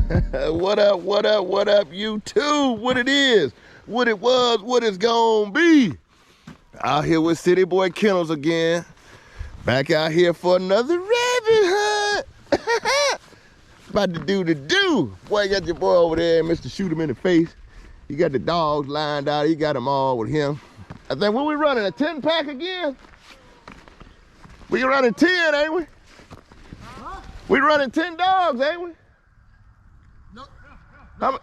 What up, what up, what up, YouTube? What it is, what it was, what it's gonna be. Out here with City Boy Kennels again. Back out here for another rabbit hunt. About to do the do. Boy, you got your boy over there, Mr. Shoot him in the face. He got the dogs lined out. He got them all with him. I think, what we running, a 10-pack again? We running 10, ain't we? Huh? We running 10 dogs, ain't we? No,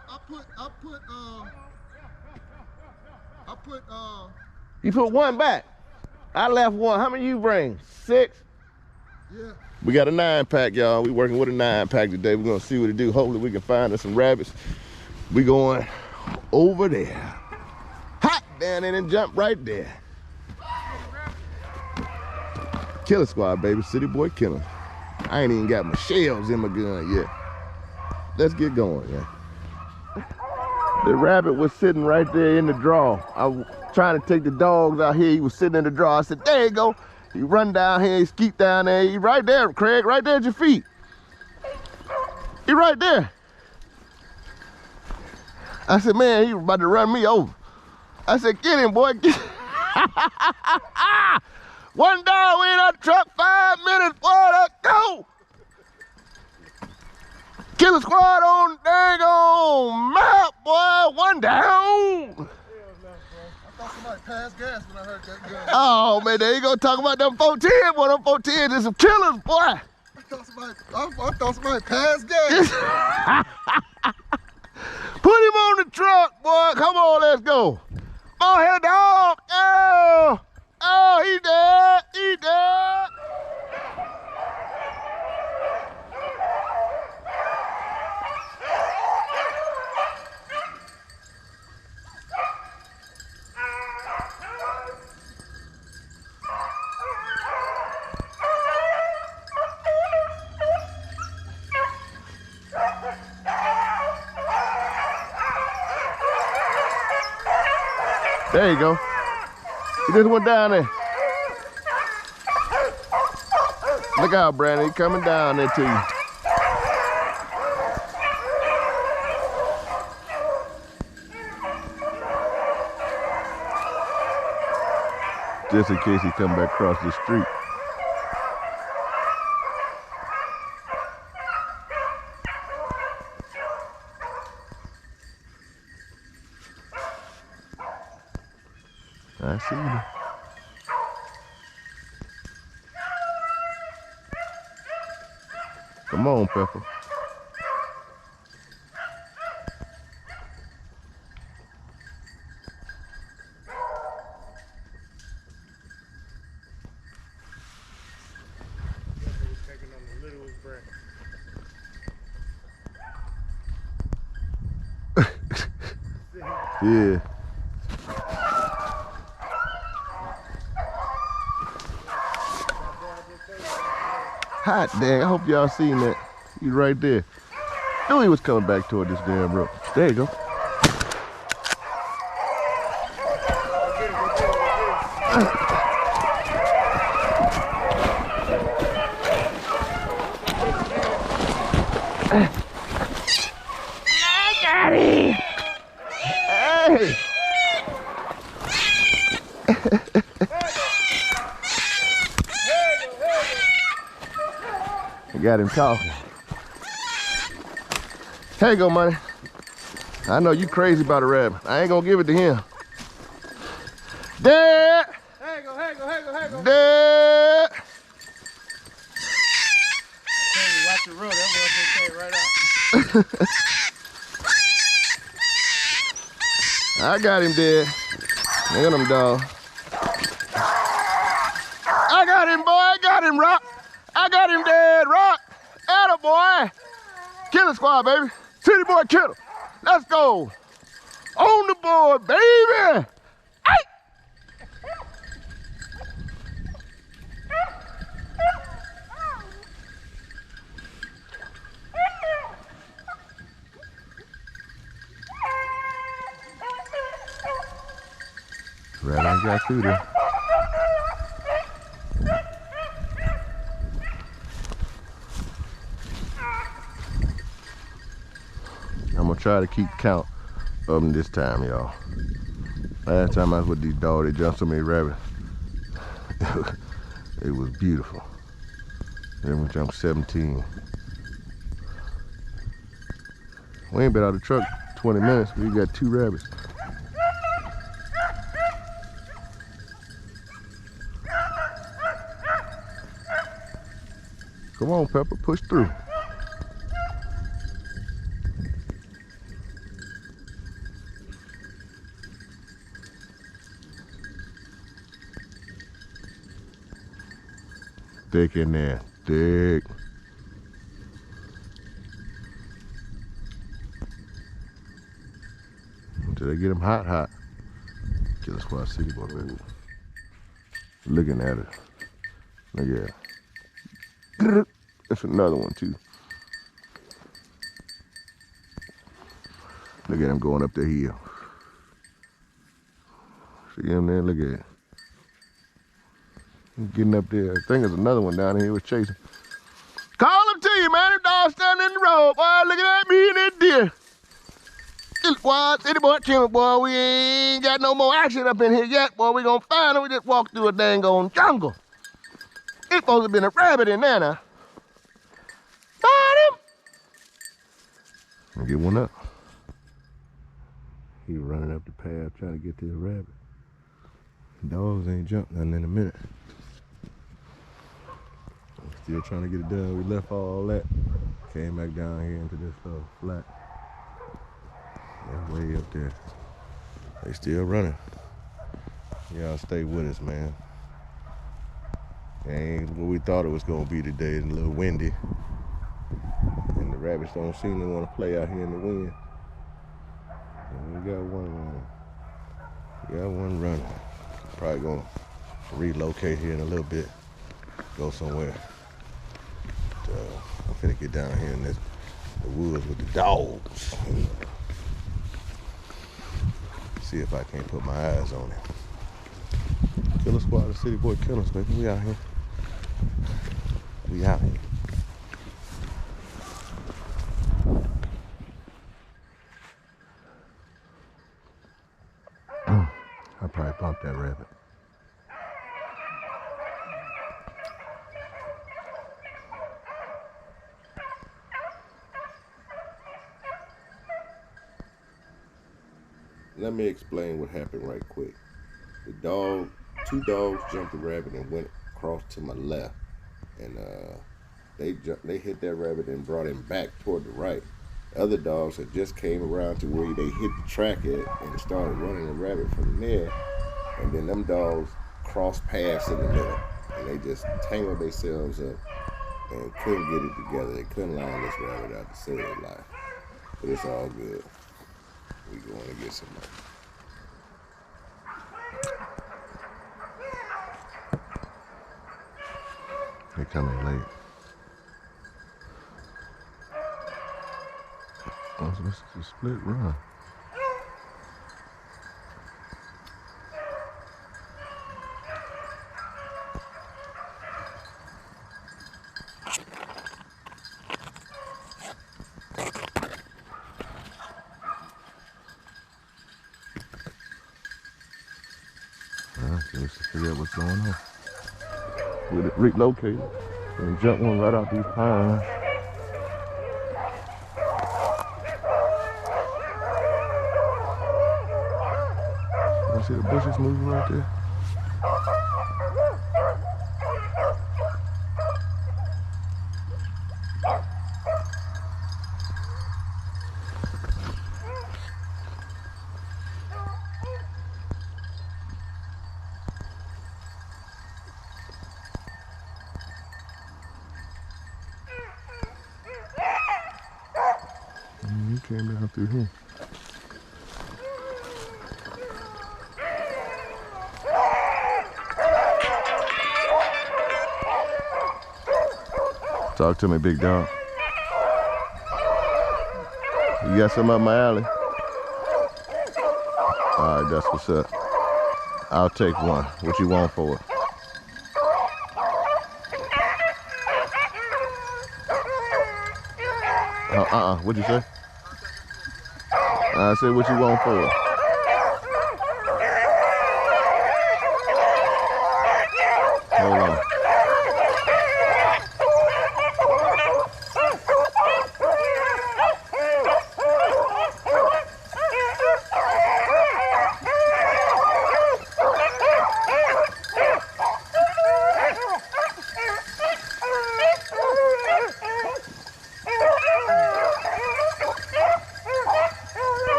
I put You put one back. I left one. How many you bring? 6? Yeah. We got a 9-pack, y'all. We working with a 9-pack today. We're gonna see what it do. Hopefully we can find us some rabbits. We going over there. Hot down in and jump right there. Killer Squad, baby. City Boy Killer. I ain't even got my shells in my gun yet. Let's get going, yeah. The rabbit was sitting right there in the draw. I was trying to take the dogs out here. He was sitting in the draw. I said, there you go. He run down here, he skeet down there. He right there, Craig, right there at your feet. He right there. I said, man, he was about to run me over. I said, get him, boy. Get One dog, we in our truck, 5 minutes, boy, let's go. Killer Squad on dang on map, boy, one down. I thought somebody passed gas when I heard that gun. Oh, man, there you go, talk about them 410, boy, them 410 is some killers, boy. I thought somebody passed gas. Put him on the truck, boy, come on, let's go. Come on here, dog, oh, he dead, he dead. There you go. He just went down there. Look out, Brandon. He coming down there to you. Just in case he come back across the street. I see you. Come on, Pepper. Yeah. Hot dang, I hope y'all seen that. He's right there. Knew he was coming back toward this damn road. There you go. I got him. Hey. Got him talking. Here you go, money. I know you crazy about a rabbit. I ain't gonna give it to him. Dead. Here you go, here you go, here you go, here you go. Dead. Hey, watch the road. That was right out. I got him dead. Look at him, dog. I got him, boy. I got him, Rock. I got him dead, Rock. Atta boy. Killer Squad, baby. City Boy Killer. Let's go. On the board, baby. Hey. Right on, got through there. try to keep count of them this time, y'all. Last time I was with these dogs, they jumped so many rabbits. It was beautiful. Then we jumped 17. We ain't been out of the truck 20 minutes. We got 2 rabbits. Come on, Pepper, push through. Thick in there, thick. Until they get them hot. Kill Squad City Boy, baby. Looking at it. Look at it. That's another one too. Look at him going up the hill. See him there? Look at it. He's getting up there. I think there's another one down here he was chasing. Call him to you, man. The dog standing in the road. Boy, looking at me and that deer. Boy, City Boy, Kennels, boy, we ain't got no more action up in here yet. Boy, we gonna find him. We just walked through a dang on jungle. It's supposed to have been a rabbit in there now. Find him. I'll get one up. He running up the path trying to get to the rabbit. Dogs ain't jumped nothing in a minute. Still trying to get it done. We left all that. Came back down here into this little flat. They're way up there. They still running. Y'all stay with us, man. It ain't what we thought it was gonna be today. It's a little windy. And the rabbits don't seem to want to play out here in the wind. And we got one running. We got one running. Probably gonna relocate here in a little bit. Go somewhere. But, I'm finna get down here in the woods with the dogs. See if I can't put my eyes on it. Killer Squad, the City Boy Kennels, baby. We out here. We out here. I probably bumped that rabbit. Let me explain what happened right quick. Two dogs jumped the rabbit and went across to my left, and they hit that rabbit and brought him back toward the right. Other dogs had just came around to where they hit the track at and started running the rabbit from there, and then them dogs crossed paths in the middle, and they just tangled themselves up and couldn't get it together. They couldn't line this rabbit out to save their life, but it's all good. We going to get some money. They coming late. Oh, so this is a split run. Let's figure out what's going on. We'll relocate and jump one right out these pines. You see the bushes moving right there? He came down through here. Talk to me, big dog. You got some up my alley? All right, that's what's up. I'll take one. What you want for it? What'd you say? I said, what you want for it? Hold on.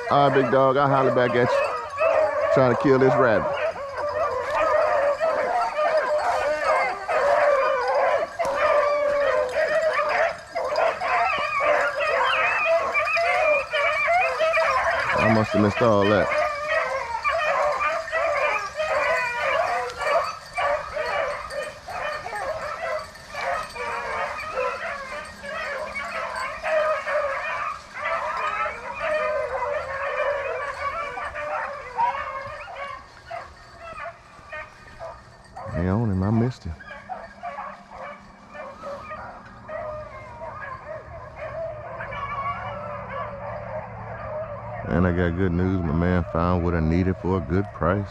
All right, big dog, I'll holler back at you. Trying to kill this rabbit. I must have missed all that. Hey, on him, I missed him. And I got good news. My man found what I needed for a good price.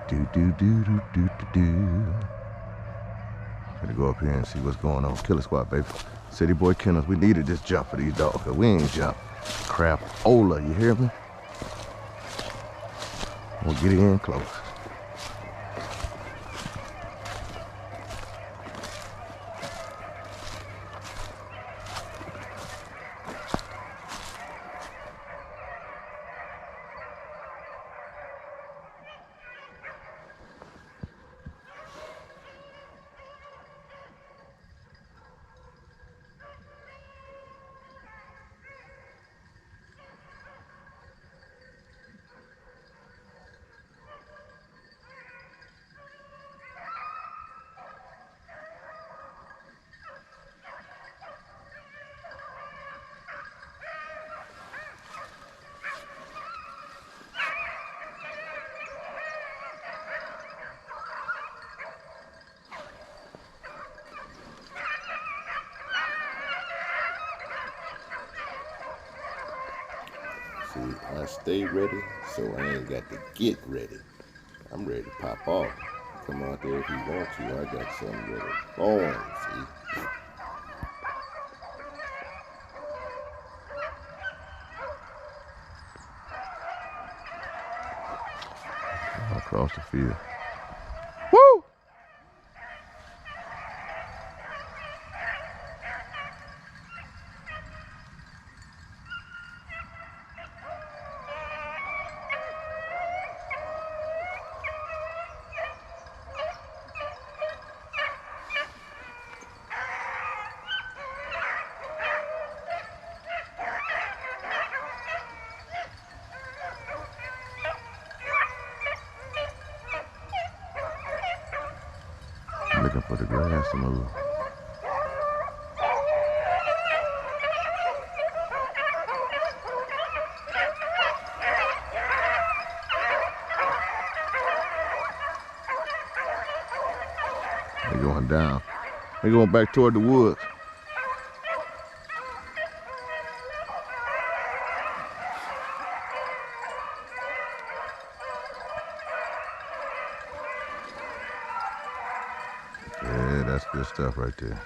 Do. Gotta go up here and see what's going on. Killer Squad, baby. City Boy Kennels. We needed this jump for these dogs, cause we ain't jump. Crap-ola, you hear me? We'll get in close. See, I stay ready, so I ain't got to get ready. I'm ready to pop off. Come out there if you want to. I got something ready. Born, see. Across the field. Woo! Looking for the grass to move. They're going down. They're going back toward the woods. Yeah, that's good stuff right there.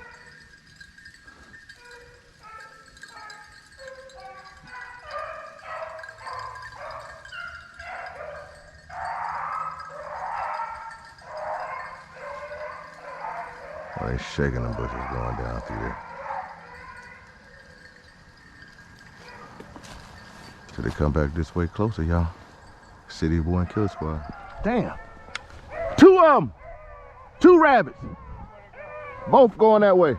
Oh, they shaking the bushes going down through there. So they come back this way closer, y'all. City Boy and Killer Squad. Damn. Two of them. Two rabbits. Both going that way.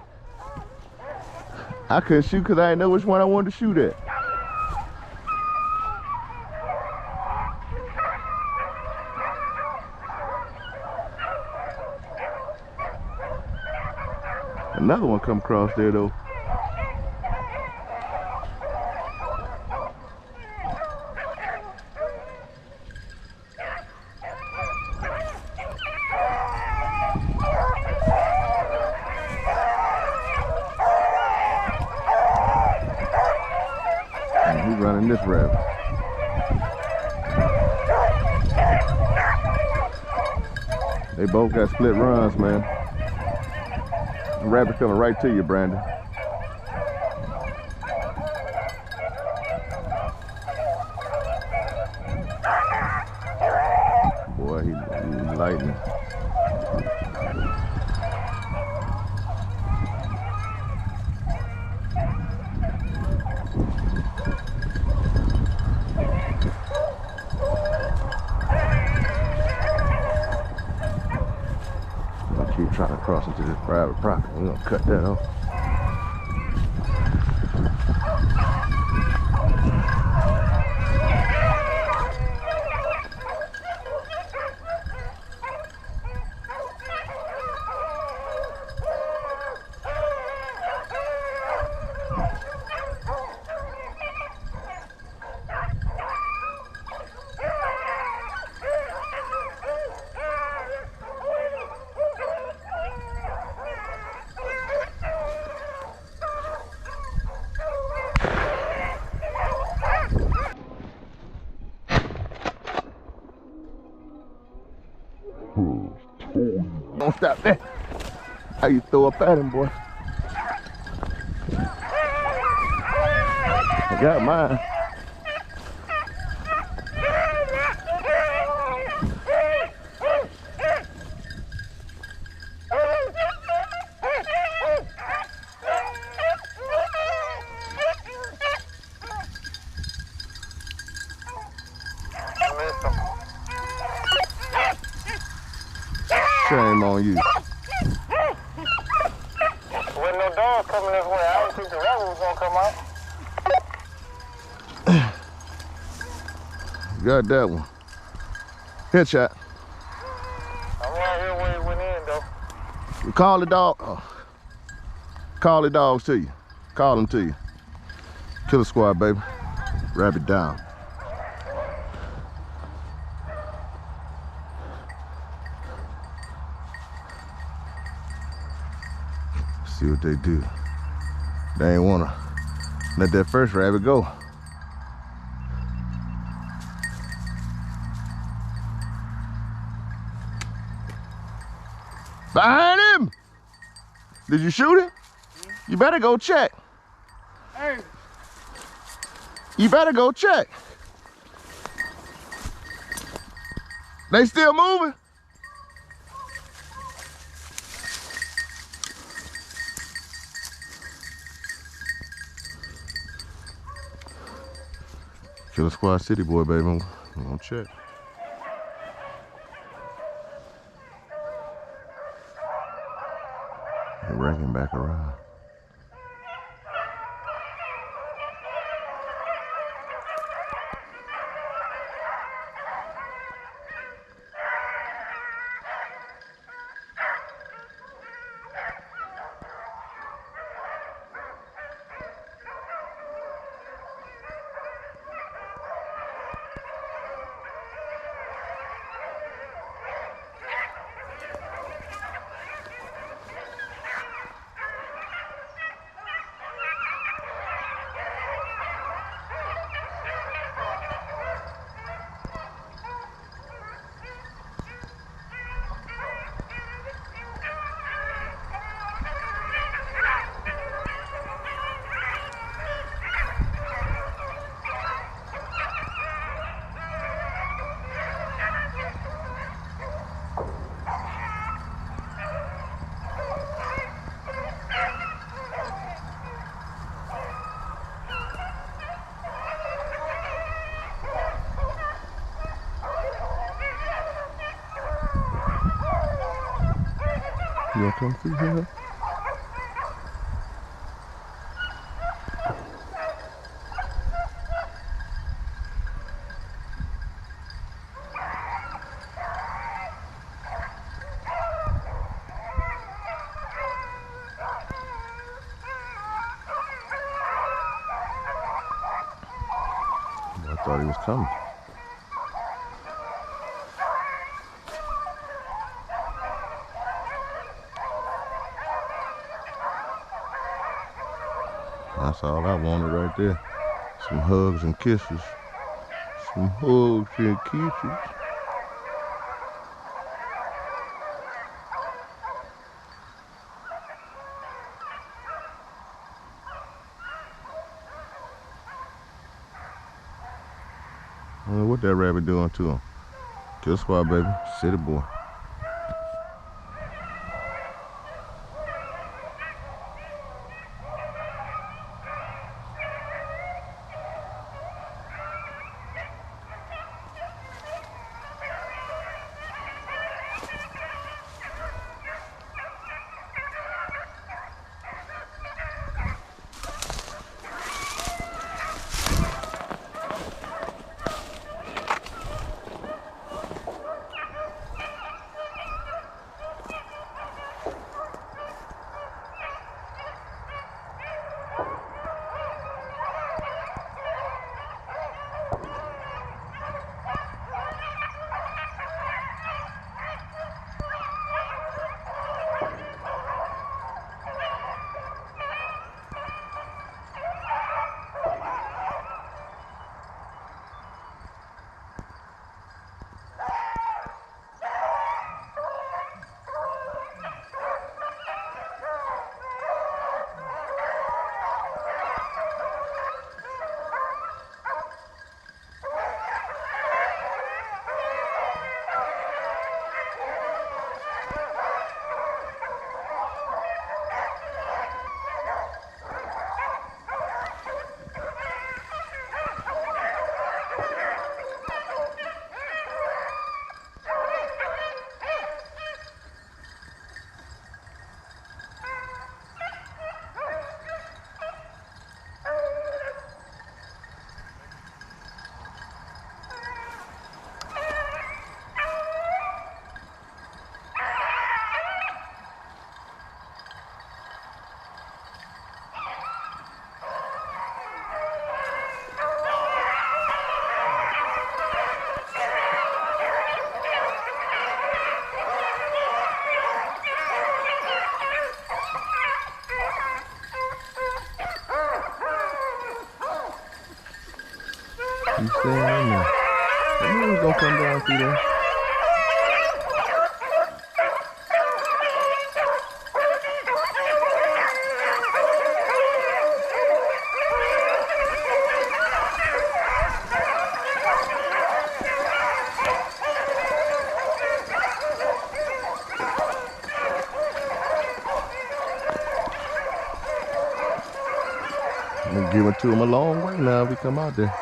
I couldn't shoot because I didn't know which one I wanted to shoot at. Another one come across there though. this rabbit. They both got split runs, man. The rabbit coming right to you, Brandon. Boy, he's lightning. Keep trying to cross into this private property. We're gonna cut that off. Don't stop that. How you throw up at him, boy? I got mine. Shame on you. With no dog coming this way, I didn't think the rabbit was gonna come out. Got that one. Headshot. I'm right here where he went in, though. You call the dog. Oh. Call the dogs to you. Call them to you. Killer squad, baby. Rabbit down. See what they do. They ain't wanna let that first rabbit go. Behind him! Did you shoot him? You better go check. Hey. You better go check. They still moving? Killer Squad City boy, baby. I'm gonna check. They're wrecking back around. You wanna come through here? I thought he was coming. That's all I wanted right there. Some hugs and kisses. Some hugs and kisses. I don't know what that rabbit doing to him. Kill squad, baby. City boy. He's staying in there. I knew he was gonna come down through there. I'm gonna give it to him a long way now if we come out there.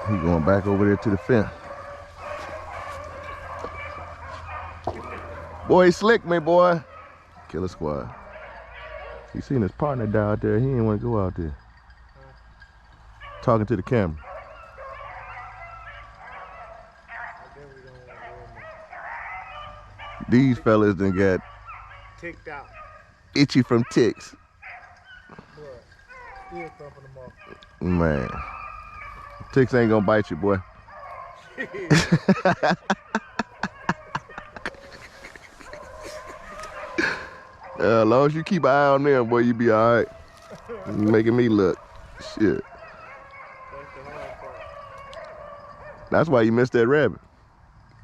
He going back over there to the fence. Boy, he slicked me, boy. Killer squad. He seen his partner die out there. He didn't want to go out there. Talking to the camera. These fellas done got ticked out. Itchy from ticks. Still thumping them off. Man. Ticks ain't gonna bite you, boy. As long as you keep an eye on them, boy, you be all right. Making me look. Shit. That's the hard part. That's why you missed that rabbit.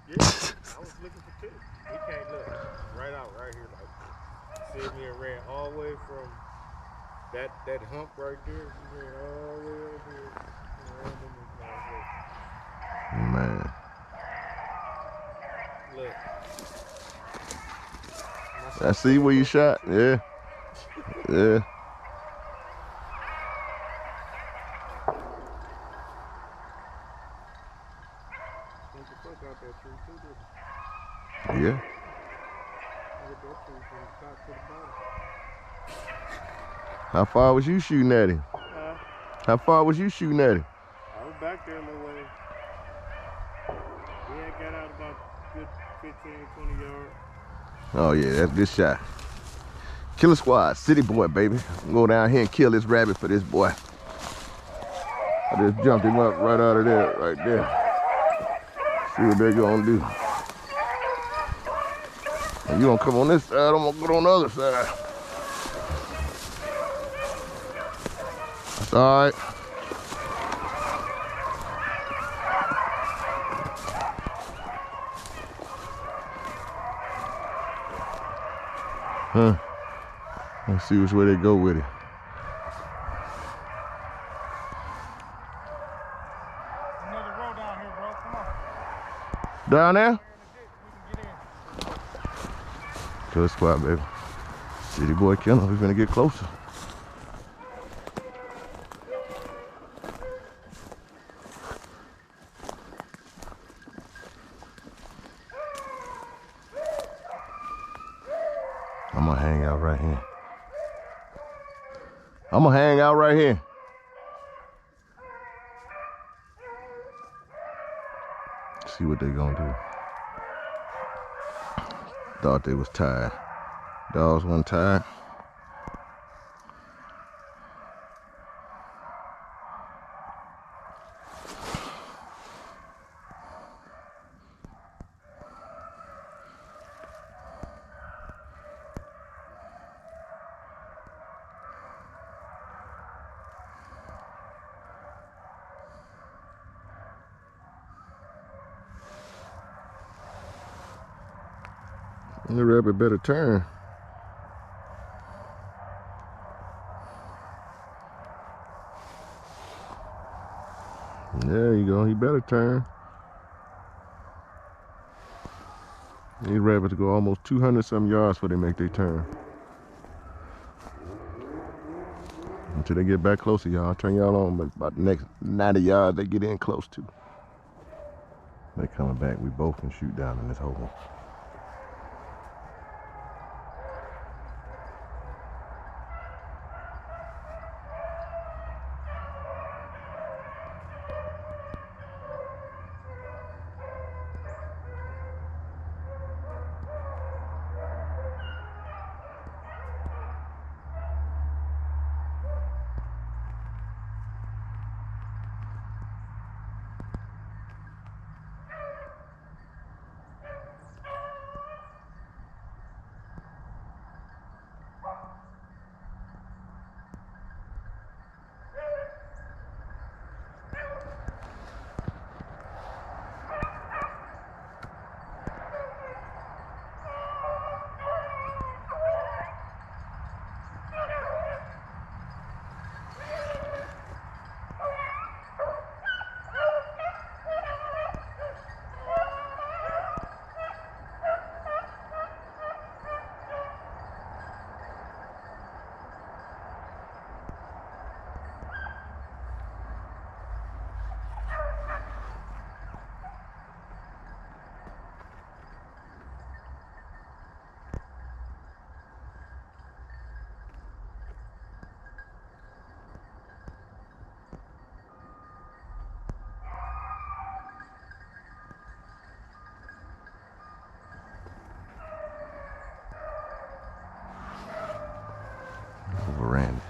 Yeah, I was looking for ticks. He can't look. Right out, right here. Like, see me and ran all the way from that hump right there. He ran all the way over here. Man. Look. I see where you shot. Yeah. Yeah. Yeah. How far was you shooting at him? How far was you shooting at him? I was back there a little way. We had got out about good 15, 20 yards. Oh yeah, that's a good shot. Killer squad, city boy, baby. Go down here and kill this rabbit for this boy. I just jumped him up right out of there, right there. See what they're gonna do. And you gonna come on this side, I'm gonna go on the other side. That's all right. Huh. Let's see which way they go with it. Another road down here, bro. Come on. Down there? We can get in. Good spot, baby. City boy Kennels, we finna get closer. I'm gonna hang out right here. I'm gonna hang out right here. See what they gonna do. Thought they was tired. Dogs wasn't tired. The rabbit better turn. There you go, he better turn. These rabbits go almost 200 some yards before they make their turn. Until they get back closer, y'all. I'll turn y'all on, but about the next 90 yards they get in close to. They coming back, we both can shoot down in this hole. Veranda.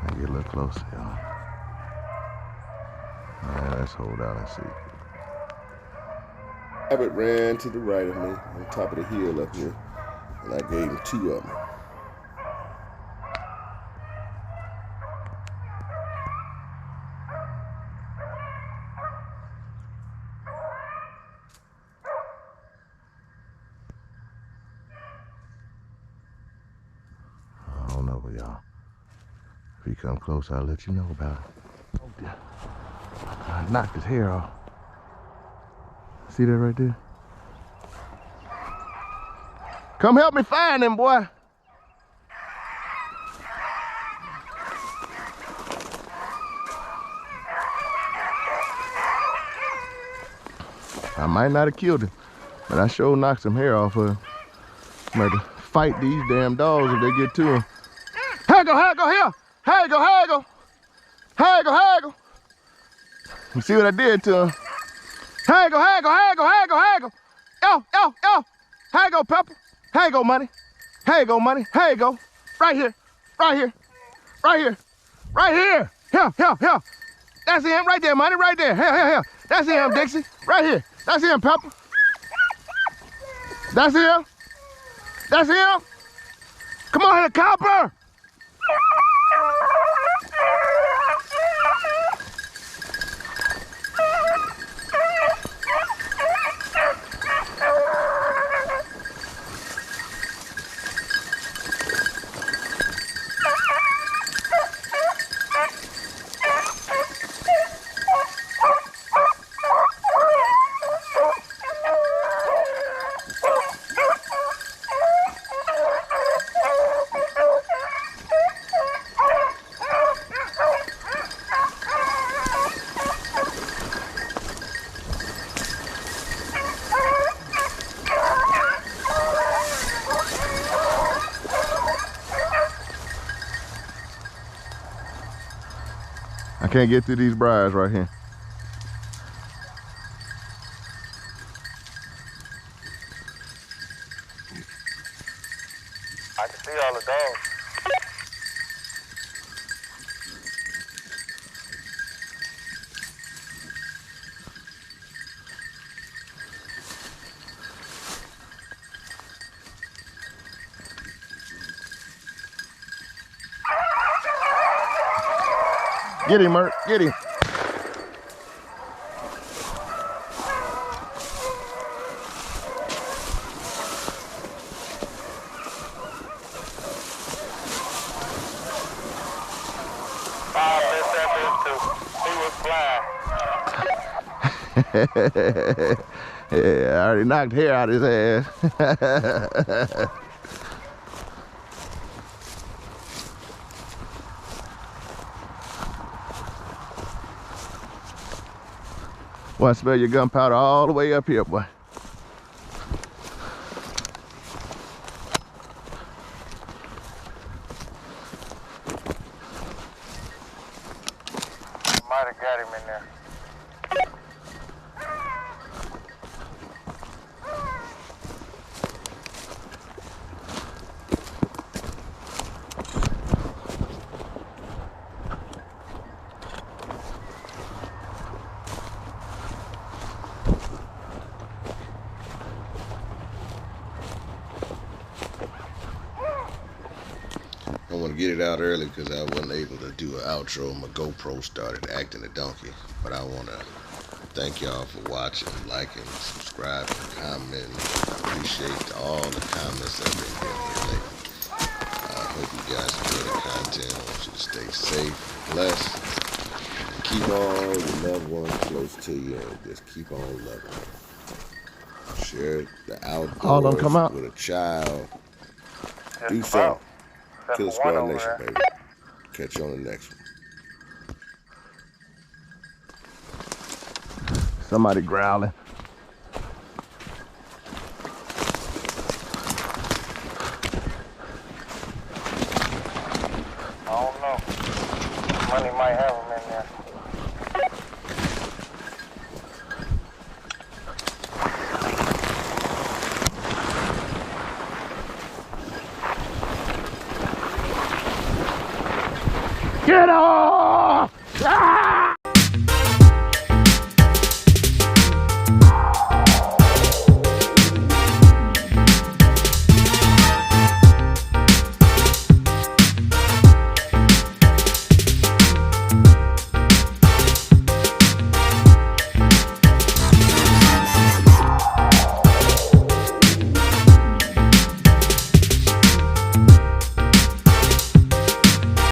I get a little closer, y'all. Alright, let's hold out and see. Rabbit ran to the right of me on top of the hill up here, and I gave him 2 of them. I don't know, y'all. If he come close, I'll let you know about it. Oh dear. I knocked his hair off. See that right there? Come help me find him, boy. I might not have killed him, but I sure knocked some hair off of him. I'm going to fight these damn dogs if they get to him. Here go, here go, here. Here go, here go. Here go, here go. You see what I did to him? Here go, here go, here go, here go, here go. Yo, yo, yo. Here go, Pepper. Here go, money. Here go, money. Here go. Right here. Right here. Right here. Right here. Here, here, here. That's him right there, money. Right there. Here, here, here. That's him, Dixie. Right here. That's him, Pepper. That's him. That's him. Come on here, copper. I can't get through these briars right here. I can see all the dogs. Get him, Mert. Get him. Yeah, I already knocked hair out of his ass. Boy, I smell your gunpowder all the way up here, boy. Might have got him in there. I want to get it out early because I wasn't able to do an outro. My GoPro started acting a donkey. But I want to thank y'all for watching, liking, subscribing, commenting. I appreciate all the comments that have been getting here lately. I hope you guys enjoy the content. I want you to stay safe, blessed, and keep all your loved ones close to you and just keep on loving them. Share the outdoors with a child. Do something. Kill Squad Nation, baby. Catch you on the next one. Somebody growling.